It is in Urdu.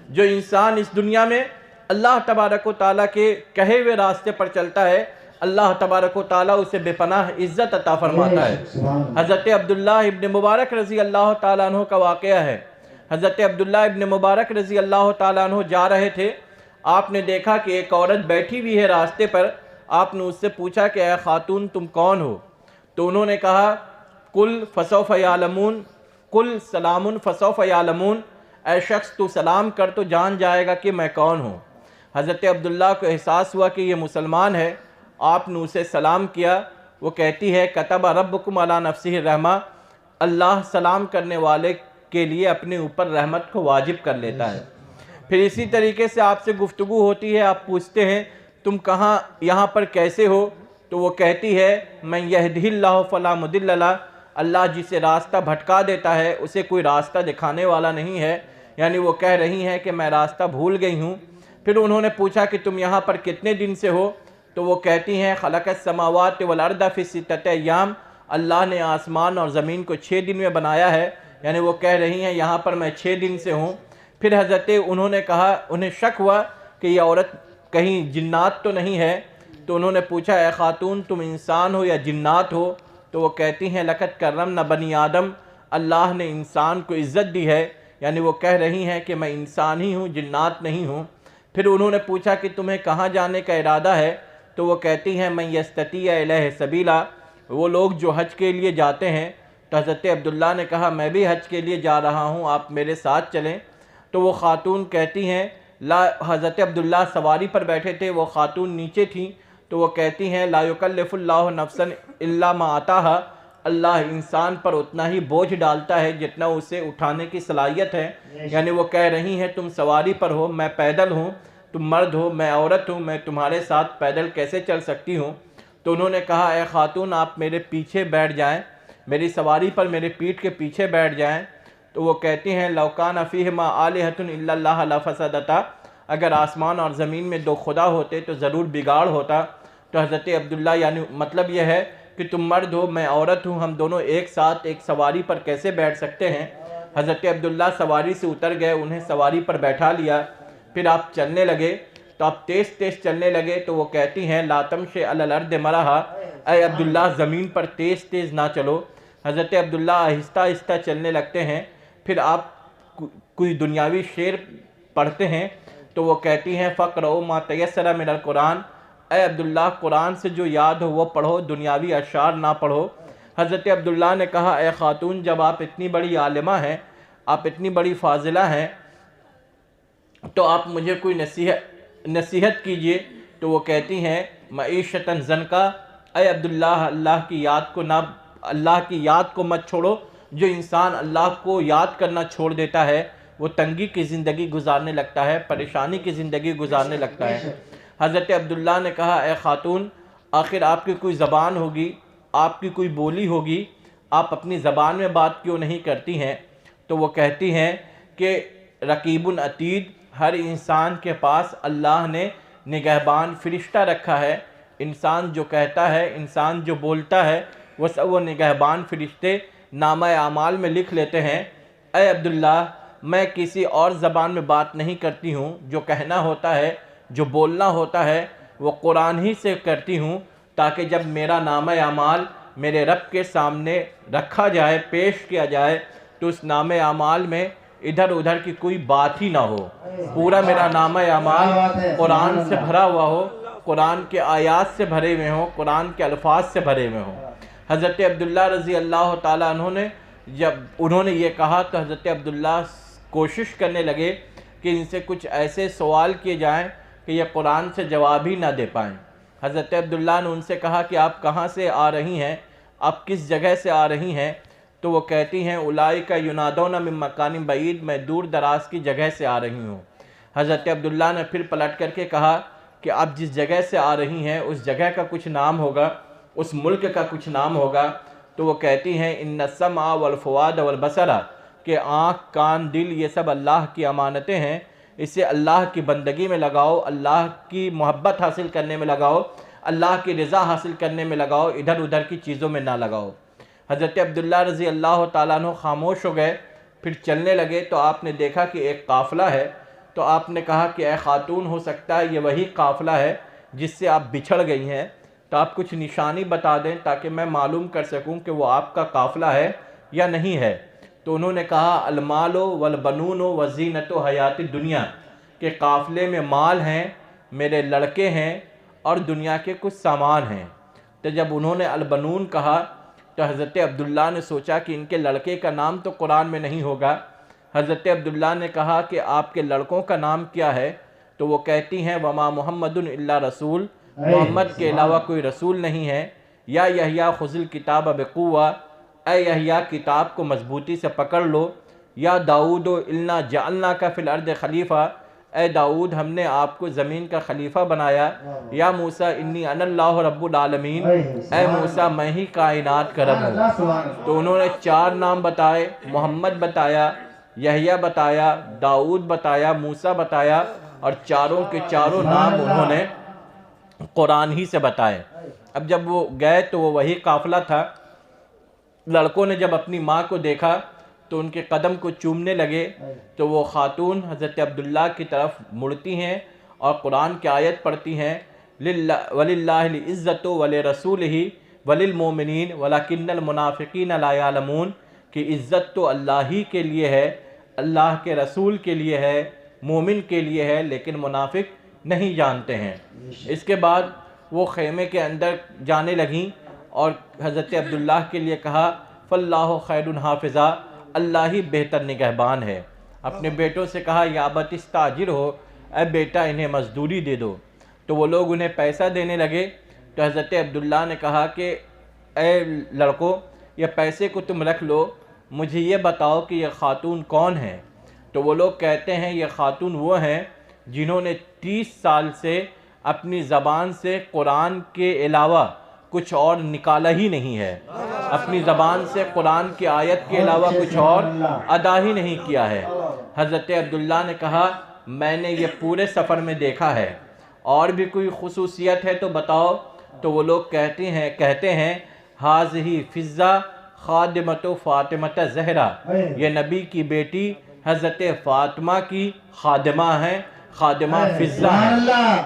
جو انسان اس دنیا میں اللہ تبارک و تعالیٰ کے کہے ہوئے راستے پر چلتا ہے، اللہ تبارک و تعالیٰ اسے بے پناہ عزت عطا فرماتا ہے۔ حضرت عبداللہ ابن مبارک رضی اللہ تعالیٰ عنہ کا واقعہ ہے۔ حضرت عبداللہ ابن مبارک رضی اللہ تعالیٰ عنہ جا رہے تھے، آپ نے دیکھا کہ ایک عورت بیٹھی ہوئی ہے راستے پر۔ آپ نے اس سے پوچھا کہ اے خاتون تم کون ہو؟ تو انہوں نے کہا قل فسوف یعلمون، قل سلام فسوف یعلمون، اے شخص تو سلام کر تو جان جائے گا کہ میں کون ہوں۔ حضرت عبداللہ کو احساس ہوا کہ یہ مسلمان ہے، آپ نے اسے سلام کیا۔ وہ کہتی ہے کتب ربکم علی نفسہ الرحمہ، اللہ سلام کرنے والے کے لیے اپنے اوپر رحمت کو واجب کر لیتا ہے۔ پھر اسی طریقے سے آپ سے گفتگو ہوتی ہے، آپ پوچھتے ہیں تم کہاں یہاں پر کیسے ہو؟ تو وہ کہتی ہے من یہدہ اللہ فلا مضل لہ، اللہ جسے راستہ بھٹکا دیتا ہے اسے کوئی راستہ دکھانے والا نہیں ہے، یعنی وہ کہہ رہی ہیں کہ میں راستہ بھول گئی ہوں۔ پھر انہوں نے پوچھا کہ تم یہاں پر کتنے دن سے ہو؟ تو وہ کہتی ہیں خلق السماوات والارض فی ستۃ ایام، اللہ نے آسمان اور زمین کو 6 دن میں بنایا ہے، یعنی وہ کہہ رہی ہیں یہاں پر میں 6 دن سے ہوں۔ پھر حضرت انہوں نے کہا، انہیں شک ہوا کہ یہ عورت کہیں جنات تو نہیں ہے، تو انہوں نے پوچھا اے خاتون تم انسان ہو یا جنات ہو؟ تو وہ کہتی ہیں لقد کرمنا بنی آدم، اللہ نے انسان کو عزت دی ہے، یعنی وہ کہہ رہی ہیں کہ میں انسان ہی ہوں، جنات نہیں ہوں۔ پھر انہوں نے پوچھا کہ تمہیں کہاں جانے کا ارادہ ہے؟ تو وہ کہتی ہیں من یستطیع الیہ سبیلا، وہ لوگ جو حج کے لیے جاتے ہیں۔ تو حضرت عبداللہ نے کہا میں بھی حج کے لیے جا رہا ہوں، آپ میرے ساتھ چلیں۔ تو وہ خاتون کہتی ہیں لا، حضرت عبداللہ سواری پر بیٹھے تھے، وہ خاتون نیچے تھیں، تو وہ کہتی ہیں لا یکلف اللہ نفسا الا ما آتاہا، اللہ انسان پر اتنا ہی بوجھ ڈالتا ہے جتنا اسے اٹھانے کی صلاحیت ہے، یعنی وہ کہہ رہی ہیں تم سواری پر ہو، میں پیدل ہوں، تم مرد ہو، میں عورت ہوں، میں تمہارے ساتھ پیدل کیسے چل سکتی ہوں؟ تو انہوں نے کہا اے خاتون آپ میرے پیچھے بیٹھ جائیں، میری سواری پر میرے پیٹھ کے پیچھے بیٹھ جائیں۔ تو وہ کہتی ہیں لو کان فیہما آلہۃ الا اللہ لفسدتا، اگر آسمان اور زمین میں 2 خدا ہوتے تو ضرور بگاڑ ہوتا۔ تو حضرت عبداللہ یعنی مطلب یہ ہے کہ تم مرد ہو میں عورت ہوں، ہم دونوں ایک ساتھ ایک سواری پر کیسے بیٹھ سکتے ہیں؟ حضرت عبداللہ سواری سے اتر گئے، انہیں سواری پر بیٹھا لیا۔ پھر آپ چلنے لگے، تو آپ تیز تیز چلنے لگے۔ تو وہ کہتی ہیں لا تمشی علی الارض مرحا، اے عبداللہ زمین پر تیز تیز نہ چلو۔ حضرت عبداللہ آہستہ آہستہ چلنے لگتے ہیں۔ پھر آپ کوئی دنیاوی شعر پڑھتے ہیں، تو وہ کہتی ہیں فقرؤ ما تیسر من القرآن، اے عبداللہ قرآن سے جو یاد ہو وہ پڑھو، دنیاوی اشعار نہ پڑھو۔ حضرت عبداللہ نے کہا اے خاتون جب آپ اتنی بڑی عالمہ ہیں، آپ اتنی بڑی فاضلہ ہیں، تو آپ مجھے کوئی نصیحت کیجئے۔ تو وہ کہتی ہیں معیشتاً زنکا، اے عبداللہ اللہ کی یاد کو مت چھوڑو، جو انسان اللہ کو یاد کرنا چھوڑ دیتا ہے وہ تنگی کی زندگی گزارنے لگتا ہے، پریشانی کی زندگی گزارنے لگتا ہے۔ حضرت عبداللہ نے کہا اے خاتون آخر آپ کی کوئی زبان ہوگی، آپ کی کوئی بولی ہوگی، آپ اپنی زبان میں بات کیوں نہیں کرتی ہیں؟ تو وہ کہتی ہیں کہ رقیب عتید، ہر انسان کے پاس اللہ نے نگہبان فرشتہ رکھا ہے، انسان جو کہتا ہے، انسان جو بولتا ہے وہ سب وہ نگہبان فرشتے نامہ اعمال میں لکھ لیتے ہیں۔ اے عبداللہ میں کسی اور زبان میں بات نہیں کرتی ہوں، جو کہنا ہوتا ہے، جو بولنا ہوتا ہے وہ قرآن ہی سے کرتی ہوں، تاکہ جب میرا نامہ اعمال میرے رب کے سامنے رکھا جائے، پیش کیا جائے، تو اس نامہ اعمال میں ادھر ادھر کی کوئی بات ہی نہ ہو، پورا میرا نامہ اعمال قرآن سے بھرا ہوا ہو، قرآن کے آیات سے بھرے ہوئے ہوں، قرآن کے الفاظ سے بھرے ہوئے ہوں۔ حضرت عبداللہ رضی اللہ تعالیٰ عنہ نے جب انہوں نے یہ کہا تو حضرت عبداللہ کوشش کرنے لگے کہ ان سے کچھ ایسے سوال کیے جائیں کہ یہ قرآن سے جواب ہی نہ دے پائیں۔ حضرت عبداللہ نے ان سے کہا کہ آپ کہاں سے آ رہی ہیں، آپ کس جگہ سے آ رہی ہیں؟ تو وہ کہتی ہیں اولئک ینادون من مکان بعید، میں دور دراز کی جگہ سے آ رہی ہوں۔ حضرت عبداللہ نے پھر پلٹ کر کے کہا کہ آپ جس جگہ سے آ رہی ہیں اس جگہ کا کچھ نام ہوگا، اس ملک کا کچھ نام ہوگا؟ تو وہ کہتی ہیں ان السمع والفؤاد والبصر، کہ آنکھ، کان، دل یہ سب اللہ کی امانتیں ہیں، اسے اللہ کی بندگی میں لگاؤ، اللہ کی محبت حاصل کرنے میں لگاؤ، اللہ کی رضا حاصل کرنے میں لگاؤ، ادھر ادھر کی چیزوں میں نہ لگاؤ۔ حضرت عبداللہ رضی اللہ تعالیٰ عنہ خاموش ہو گئے، پھر چلنے لگے۔ تو آپ نے دیکھا کہ ایک قافلہ ہے، تو آپ نے کہا کہ اے خاتون ہو سکتا ہے یہ وہی قافلہ ہے جس سے آپ بچھڑ گئی ہیں، تو آپ کچھ نشانی بتا دیں تاکہ میں معلوم کر سکوں کہ وہ آپ کا قافلہ ہے یا نہیں ہے۔ تو انہوں نے کہا المال والبنون وزینت حیات الدنیا، کہ قافلے میں مال ہیں، میرے لڑکے ہیں اور دنیا کے کچھ سامان ہیں۔ تو جب انہوں نے البنون کہا تو حضرت عبداللہ نے سوچا کہ ان کے لڑکے کا نام تو قرآن میں نہیں ہوگا۔ حضرت عبداللہ نے کہا کہ آپ کے لڑکوں کا نام کیا ہے؟ تو وہ کہتی ہیں وما محمد الا رسول، محمد کے علاوہ کوئی رسول نہیں ہے۔ یا یحییٰ خذ الکتاب بقوہ، اے یحییٰ کتاب کو مضبوطی سے پکڑ لو۔ یا داؤد انا جعلناک فی الارض خلیفہ، اے داؤد ہم نے آپ کو زمین کا خلیفہ بنایا۔ یا موسیٰ انی انا اللہ رب العالمین، اے موسیٰ میں ہی کائنات کا رب ہوں۔ تو انہوں نے 4 نام بتائے، محمد بتایا، یحییٰ بتایا، داؤد بتایا، موسیٰ بتایا، اور چاروں کے چاروں نام انہوں نے قرآن ہی سے بتائے۔ اب جب وہ گئے تو وہ وہی قافلہ تھا۔ لڑکوں نے جب اپنی ماں کو دیکھا تو ان کے قدم کو چومنے لگے، تو وہ خاتون حضرت عبداللہ کی طرف مڑتی ہیں اور قرآن کی آیت پڑھتی ہیں وَلِلَّهِ الْعِزَّةُ وَلِرَسُولِهِ وَلِلْمُؤْمِنِينَ وَلَكِنَّ الْمُنَافِقِينَ لَا يَعْلَمُونَ، کہ عزت تو اللہ ہی کے لیے ہے، اللہ کے رسول کے لیے ہے، مومن کے لیے ہے، لیکن منافق نہیں جانتے ہیں۔ اس کے بعد وہ خیمے کے اندر جانے لگیں اور حضرت عبداللہ کے لیے کہا فَاللَّهُ خَيْرٌ حَافِظًا، اللہ ہی بہتر نگہبان ہے۔ اپنے بیٹوں سے کہا یا ابت استاجر ہو، اے بیٹا انہیں مزدوری دے دو۔ تو وہ لوگ انہیں پیسہ دینے لگے۔ تو حضرت عبداللہ نے کہا کہ اے لڑکو یہ پیسے کو تم رکھ لو، مجھے یہ بتاؤ کہ یہ خاتون کون ہے؟ تو وہ لوگ کہتے ہیں یہ خاتون وہ ہیں جنہوں نے 30 سال سے اپنی زبان سے قرآن کے علاوہ کچھ اور نکالا ہی نہیں ہے، اپنی زبان سے قرآن کی آیت کے علاوہ کچھ اور ادا ہی نہیں کیا ہے۔ حضرت عبداللہ نے کہا میں نے یہ پورے سفر میں دیکھا ہے، اور بھی کوئی خصوصیت ہے تو بتاؤ۔ تو وہ لوگ کہتے ہیں حاذہ فضہ خادمۃ فاطمۃ زہرا، یہ نبی کی بیٹی حضرت فاطمہ کی خادمہ ہیں، خادمہ فضہ ہیں۔